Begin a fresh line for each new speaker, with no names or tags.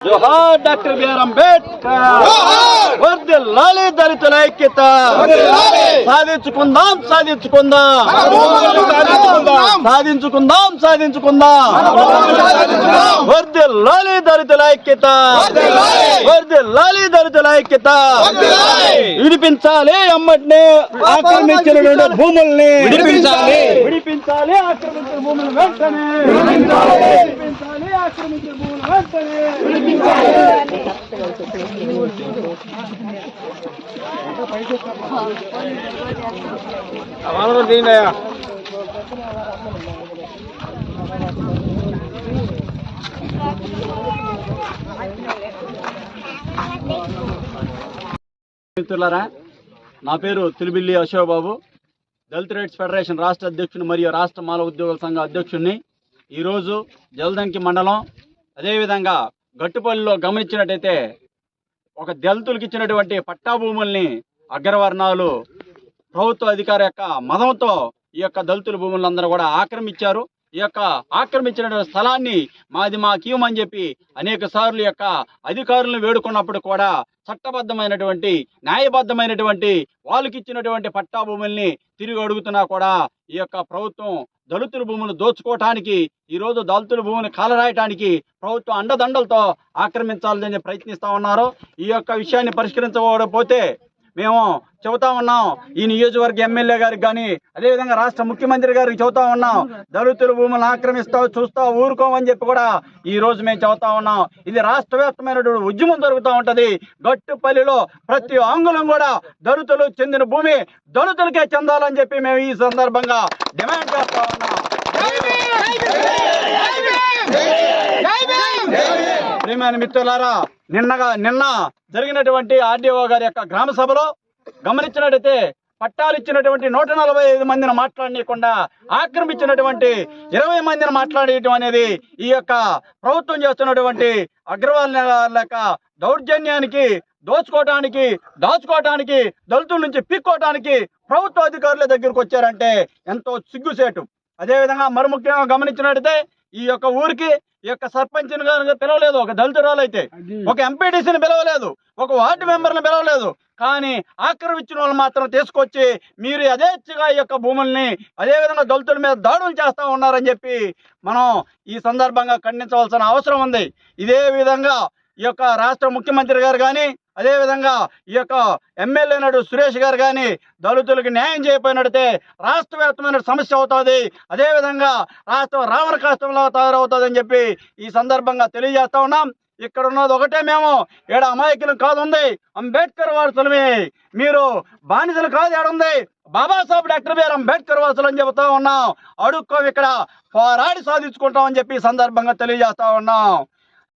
जोहार doctor B are Ambedkar వర్ధిల్లాలి దళితుల ఐక్యత సాధించుకుందాం వర్ధిల్లాలి దళితుల ఐక్యత విడిపించాలి అమ్మటిని ఆక్రమించిన భూముల్ని విడిపించాలి ఆక్రమించిన భూములు వెంటనే ఆక్రమించిన భూములు వెంటనే మిత్రులారా, నా పేరు తిలిబిల్లి అశోక్ బాబు, దళిత రైట్స్ ఫెడరేషన్ రాష్ట్ర అధ్యక్షుని మరియు రాష్ట్ర మాల ఉద్యోగుల సంఘ అధ్యక్షుడిని. ఈరోజు జలదంకి మండలం అదేవిధంగా గట్టుపల్లిలో గమనించినట్టయితే ఒక దళితులకు ఇచ్చినటువంటి పట్టా భూముల్ని అగ్రవర్ణాలు ప్రభుత్వ అధికారి యొక్క మదంతో ఈ యొక్క దళితుల భూములందరూ కూడా ఆక్రమించారు. ఈ యొక్క ఆక్రమించిన స్థలాన్ని మాకు ఇవ్వమని చెప్పి అనేక సార్లు యొక్క అధికారులను వేడుకున్నప్పుడు కూడా చట్టబద్ధమైనటువంటి న్యాయబద్ధమైనటువంటి వాళ్ళకి ఇచ్చినటువంటి పట్టా భూముల్ని తిరిగి అడుగుతున్నా కూడా ఈ యొక్క ప్రభుత్వం దళితుల భూములు దోచుకోవటానికి, ఈరోజు దళితుల భూమిని కాలరాయటానికి ప్రభుత్వం అండదండలతో ఆక్రమించాలని ప్రయత్నిస్తూ ఉన్నారు. ఈ యొక్క విషయాన్ని పరిష్కరించకపోతే మేము చెబుతా ఉన్నాం, ఈ నియోజకవర్గ ఎమ్మెల్యే గారికి కానీ అదేవిధంగా రాష్ట్ర ముఖ్యమంత్రి గారికి చెబుతా ఉన్నాం, దళితుల భూములను చూస్తా ఊరుకోమని చెప్పి కూడా ఈ రోజు మేము చెబుతా ఉన్నాం. ఇది రాష్ట్ర వ్యాప్తమైనటువంటి ఉద్యమం జరుగుతూ ఉంటది. గట్టుపల్లిలో ప్రతి అంగుళం కూడా దళితులు చెందిన భూమి దళితులకే చెందాలని చెప్పి మేము ఈ సందర్భంగా డిమాండ్ చేస్తా ఉన్నాం. ప్రియమైన మిత్రులారా, నిన్న జరిగినటువంటి ఆర్డీఓ గారి యొక్క గ్రామ సభలో గమనించినట్టయితే పట్టాలు ఇచ్చినటువంటి 145 మందిని మాట్లాడనీయకుండా ఆక్రమించినటువంటి 20 మందిని మాట్లాడేయటం అనేది ఈ యొక్క ప్రభుత్వం చేస్తున్నటువంటి అగ్రవాళ్ళ దౌర్జన్యానికి, దాచుకోవటానికి దళితుల నుంచి పీక్కోవటానికి ప్రభుత్వ అధికారుల దగ్గరకు వచ్చారంటే ఎంతో సిగ్గుసేటు. అదేవిధంగా మరి ముఖ్యంగా గమనించినట్టయితే ఈ యొక్క ఊరికి ఈ యొక్క సర్పంచ్ని పిలవలేదు, ఒక దళితురాలు అయితే ఒక ఎంపీటీసీని పిలవలేదు, ఒక వార్డు మెంబర్ని పిలవలేదు. కానీ ఆక్రమించిన వాళ్ళు మాత్రం తీసుకొచ్చి మీరు యథేచ్ఛగా ఈ యొక్క భూముల్ని అదేవిధంగా దళితుల మీద దాడులు చేస్తూ ఉన్నారని చెప్పి మనం ఈ సందర్భంగా ఖండించవలసిన అవసరం ఉంది. ఇదే విధంగా ఈ యొక్క రాష్ట్ర ముఖ్యమంత్రి గారు కానీ అదేవిధంగా ఈ యొక్క ఎమ్మెల్యే నాడు సురేష్ గారు కానీ దళితులకు న్యాయం చేయకపోయినట్టే రాష్ట్ర వ్యాప్తమైన సమస్య అవుతుంది, అదేవిధంగా రాష్ట్రం రావణ కాష్టంలో తయారవుతుంది అని చెప్పి ఈ సందర్భంగా తెలియజేస్తా ఉన్నాం. ఇక్కడ ఉన్నది ఒకటే, మేము ఏడ అమాయకులు కాదు ఉంది, అంబేద్కర్ వారసులమే, మీరు బానిసలు కాదు ఏడుంది, Babasaheb doctor B R Ambedkar వారసులు అని చెబుతా ఉన్నాం. అడుక్కోం, ఇక్కడ పోరాడి సాధించుకుంటామని చెప్పి ఈ సందర్భంగా తెలియజేస్తా ఉన్నాం.